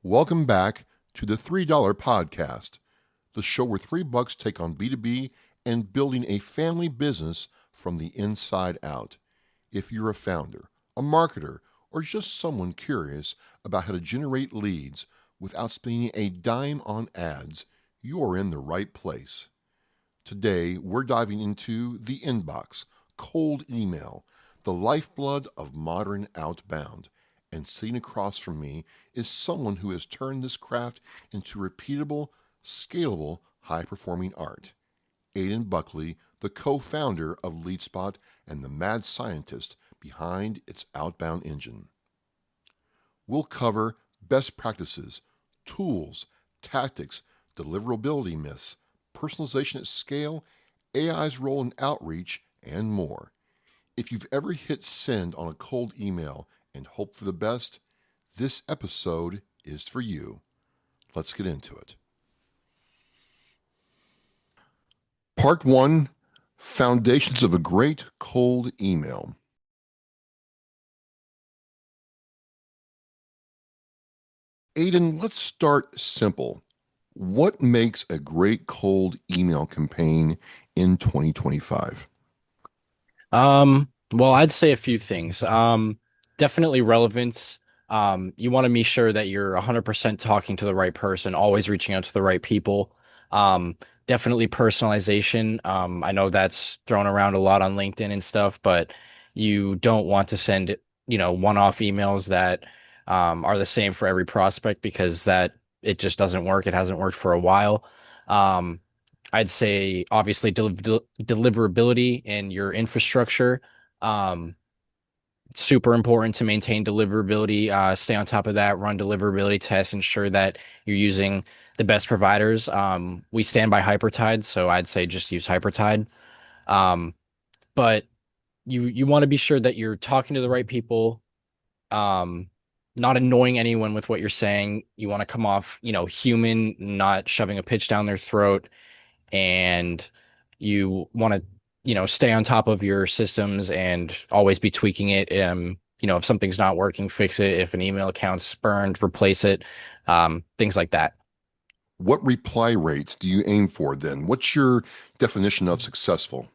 Welcome back to the $3 Podcast, the show where $3 take on B2B and building a family business from the inside out. If you're a founder, a marketer, or just someone curious about how to generate leads without spending a dime on ads, you're in the right place. Today, we're diving into the inbox, cold email, the lifeblood of modern outbound. And sitting across from me is someone who has turned this craft into repeatable, scalable, high-performing art. Aidan Buckley, the co-founder of LeadSpot and the mad scientist behind its outbound engine. We'll cover best practices, tools, tactics, deliverability myths, personalization at scale, AI's role in outreach, and more. If you've ever hit send on a cold email and hope for the best, this episode is for you. Let's get into it. Part 1, Foundations of a Great Cold Email. Aidan, let's start simple. What makes a great cold email campaign in 2025? Well, I'd say a few things. Definitely relevance. You want to be sure that you're 100% talking to the right person, always reaching out to the right people. Um, Definitely personalization. I know that's thrown around a lot on LinkedIn and stuff, but you don't want to send, one-off emails that are the same for every prospect because that it just doesn't work. It hasn't worked for a while. Um, I'd say obviously deliverability in your infrastructure. Um, Super important to maintain deliverability. Stay on top of that. Run deliverability tests. Ensure that you're using the best providers. We stand by Hypertide, so I'd say just use Hypertide. Um, but you want to be sure that you're talking to the right people. Um, Not annoying anyone with what you're saying. You want to come off, human, not shoving a pitch down their throat, and you want to, stay on top of your systems and always be tweaking it. If something's not working, fix it. If an email account's burned, replace it. Things like that. What reply rates do you aim for then? What's your definition of successful?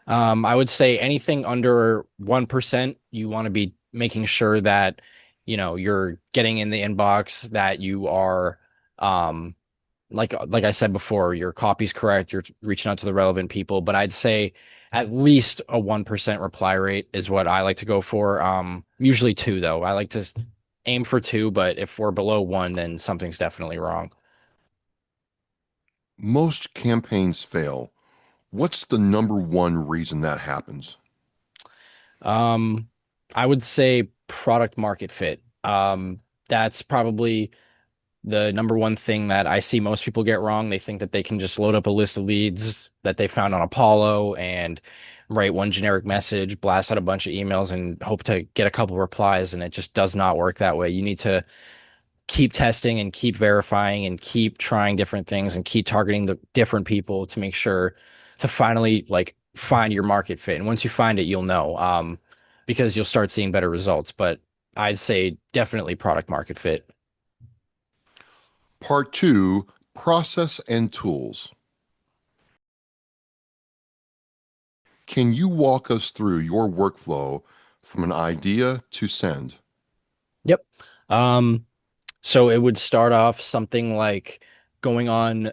I would say anything under 1%, you want to be making sure that, you're getting in the inbox, that you are, um, like I said before, your copy's correct, you're reaching out to the relevant people, but I'd say at least a 1% reply rate is what I like to go for. Usually two though. I like to aim for two, but if we're below one, then something's definitely wrong. Most campaigns fail. What's the number one reason that happens? Um, I would say product market fit. That's probably the number one thing that I see most people get wrong. They think that they can just load up a list of leads that they found on Apollo and write one generic message, blast out a bunch of emails, and hope to get a couple replies. And it just does not work that way. You need to keep testing and keep verifying and keep trying different things and keep targeting the different people to make sure to finally like find your market fit. And once you find it, you'll know, because you'll start seeing better results. But I'd say definitely product market fit. Part 2, process and tools. Can you walk us through your workflow from an idea to send? Yep. Um, so it would start off something like going on,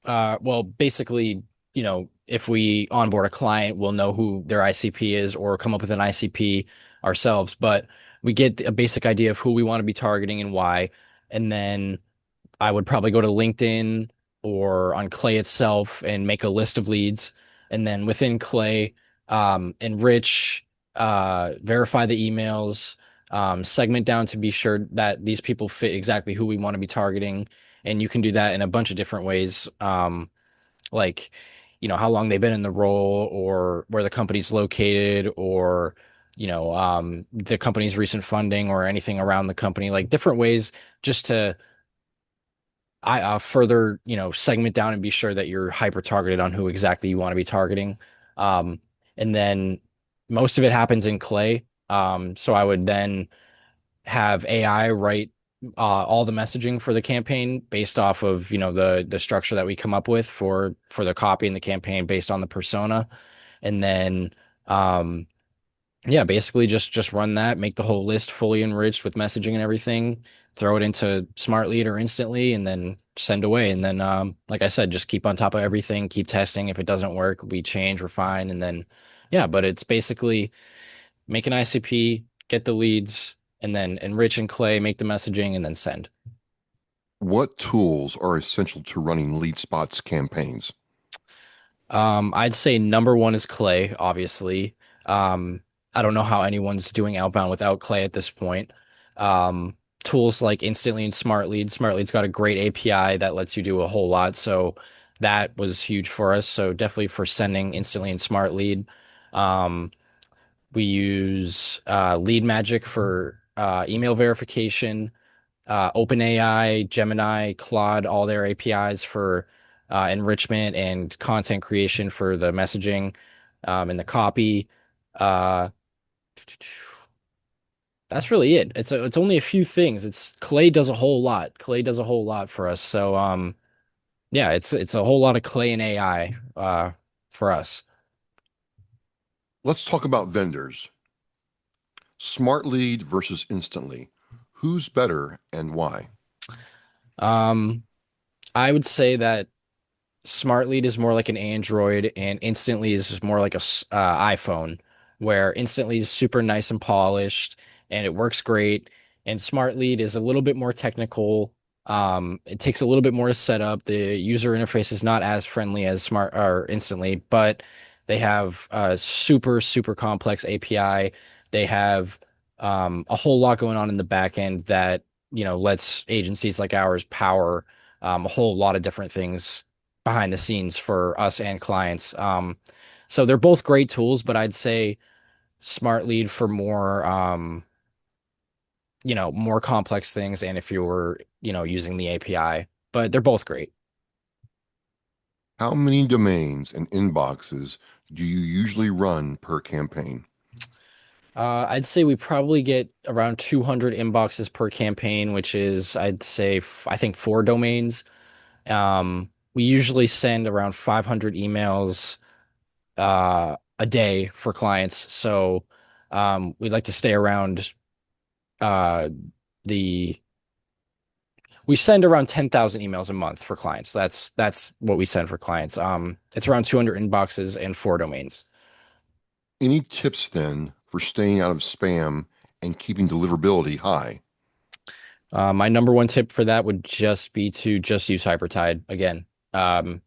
well, basically, if we onboard a client, we'll know who their ICP is or come up with an ICP ourselves. But we get a basic idea of who we want to be targeting and why. And then I would probably go to LinkedIn or on Clay itself and make a list of leads. And then within Clay, enrich, verify the emails, segment down to be sure that these people fit exactly who we want to be targeting. And you can do that in a bunch of different ways. Like, how long they've been in the role or where the company's located or, the company's recent funding or anything around the company, like different ways just to I further, segment down and be sure that you're hyper targeted on who exactly you want to be targeting. Um, and then most of it happens in Clay. So I would then have AI write all the messaging for the campaign based off of, the structure that we come up with for the copy and the campaign based on the persona. And then um yeah, basically just run that, make the whole list fully enriched with messaging and everything, throw it into Smart Lead or Instantly, and then send away. And then, like I said, just keep on top of everything, keep testing. If it doesn't work, we change, refine, and then, yeah. But it's basically make an ICP, get the leads, and then enrich in Clay, make the messaging, and then send. What tools are essential to running lead spots campaigns? I'd say number one is Clay, obviously. Um, I don't know how anyone's doing outbound without Clay at this point. Um, Tools like Instantly and Smart Lead. Smart Lead's got a great API that lets you do a whole lot. So that was huge for us. So definitely for sending Instantly and Smart Lead. Um, we use Lead Magic for email verification. OpenAI, Gemini, Claude, all their APIs for enrichment and content creation for the messaging and the copy. Uh, that's really it. It's only a few things. It's Clay does a whole lot. Clay does a whole lot for us. So yeah, it's a whole lot of Clay and AI for us. Let's talk about vendors. Smart Lead versus Instantly. Who's better and why? Um, I would say that Smartlead is more like an Android, and Instantly is more like a iPhone, where Instantly is super nice and polished, and it works great. And Smartlead is a little bit more technical. It takes a little bit more to set up. The user interface is not as friendly as Smart or Instantly, but they have a super, super complex API. They have a whole lot going on in the back end that, lets agencies like ours power a whole lot of different things behind the scenes for us and clients. So they're both great tools, but I'd say Smart Lead for more, more complex things. And if you're, using the API, but they're both great. How many domains and inboxes do you usually run per campaign? I'd say we probably get around 200 inboxes per campaign, which is, I'd say, I think 4 domains. We usually send around 500 emails a day for clients. So we'd like to stay around uh, the we send around 10,000 emails a month for clients. That's what we send for clients. It's around 200 inboxes and 4 domains. Any tips then for staying out of spam and keeping deliverability high? My number one tip for that would just be to just use Hypertide again. Um,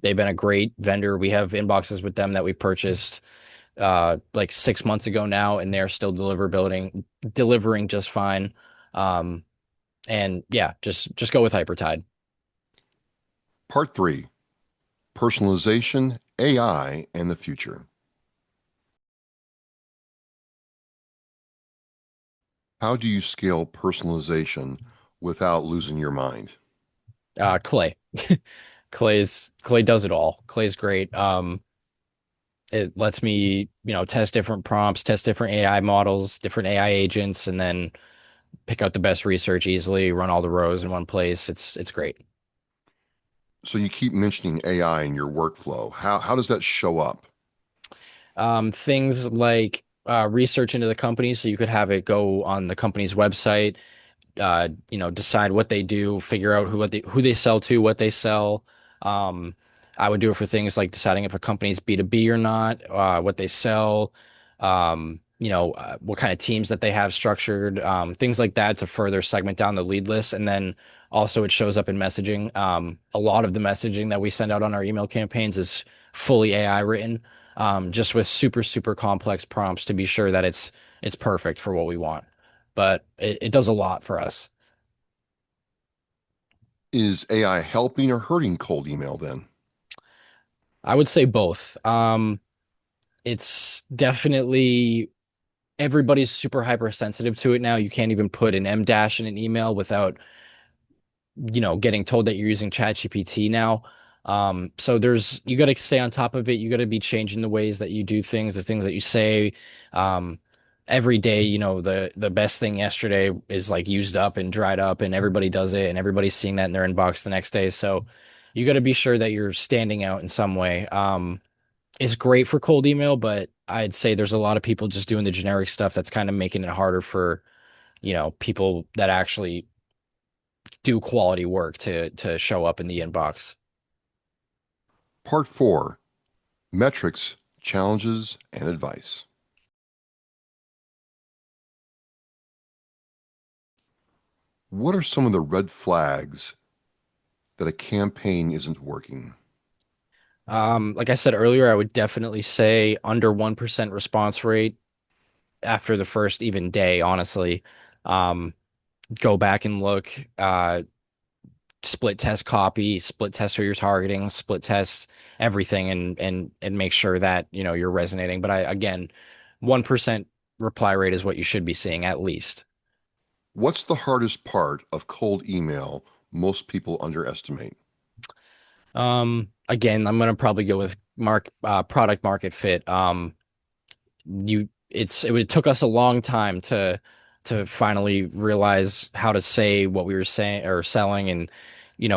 they've been a great vendor. We have inboxes with them that we purchased like 6 months ago now, and they're still delivering just fine. Um, and yeah, just go with Hypertide. Part 3, Personalization, AI, and the Future. How do you scale personalization without losing your mind? Clay. Clay does it all. Clay's great. It lets me, test different prompts, test different AI models, different AI agents, and then pick out the best research easily, run all the rows in one place. It's great. So you keep mentioning AI in your workflow. How does that show up? Things like research into the company, so you could have it go on the company's website, decide what they do, figure out who they sell to, what they sell. Um, I would do it for things like deciding if a company's B2B or not, what they sell, what kind of teams that they have structured, things like that to further segment down the lead list. And then also it shows up in messaging. A lot of the messaging that we send out on our email campaigns is fully AI written, just with super, super complex prompts to be sure that it's perfect for what we want, but it does a lot for us. Is AI helping or hurting cold email then? I would say both. It's definitely everybody's super hypersensitive to it now. You can't even put an M dash in an email without, getting told that you're using ChatGPT now. So you got to stay on top of it. You got to be changing the ways that you do things, the things that you say. Um, every day, the best thing yesterday is like used up and dried up and everybody does it and everybody's seeing that in their inbox the next day. So you got to be sure that you're standing out in some way. It's great for cold email, but I'd say there's a lot of people just doing the generic stuff that's kind of making it harder for, people that actually do quality work to show up in the inbox. Part 4: Metrics, Challenges, and Advice. What are some of the red flags that a campaign isn't working? Like I said earlier, I would definitely say under 1% response rate after the first even day, honestly. Um, Go back and look, split test copy, split test who you're targeting, split test everything and make sure that, you're resonating. But again, 1% reply rate is what you should be seeing at least. What's the hardest part of cold email most people underestimate? Again, I'm gonna probably go with product market fit. It took us a long time to finally realize how to say what we were saying or selling and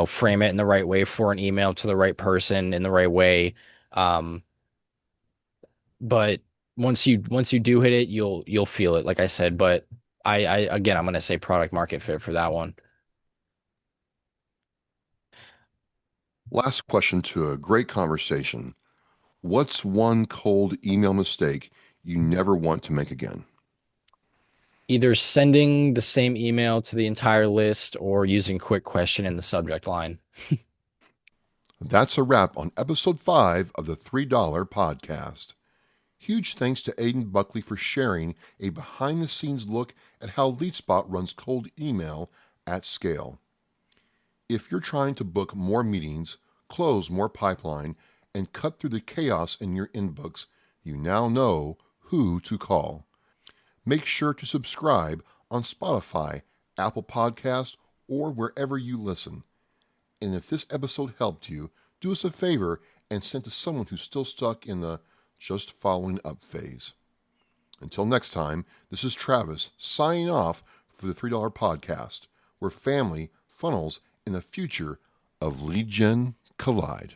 frame it in the right way for an email to the right person in the right way. Um, but once you do hit it, you'll feel it, like I said. But I again, I'm gonna say product market fit for that one. Last question to a great conversation. What's one cold email mistake you never want to make again? Either sending the same email to the entire list or using quick question in the subject line. That's a wrap on episode 5 of the $3 podcast. Huge thanks to Aidan Buckley for sharing a behind the scenes look at how LeadSpot runs cold email at scale. If you're trying to book more meetings, close more pipeline, and cut through the chaos in your inbox, you now know who to call. Make sure to subscribe on Spotify, Apple Podcasts, or wherever you listen. And if this episode helped you, do us a favor and send to someone who's still stuck in the just following up phase. Until next time, this is Travis signing off for the $3 podcast, where family, funnels, and the future of lead gen collide.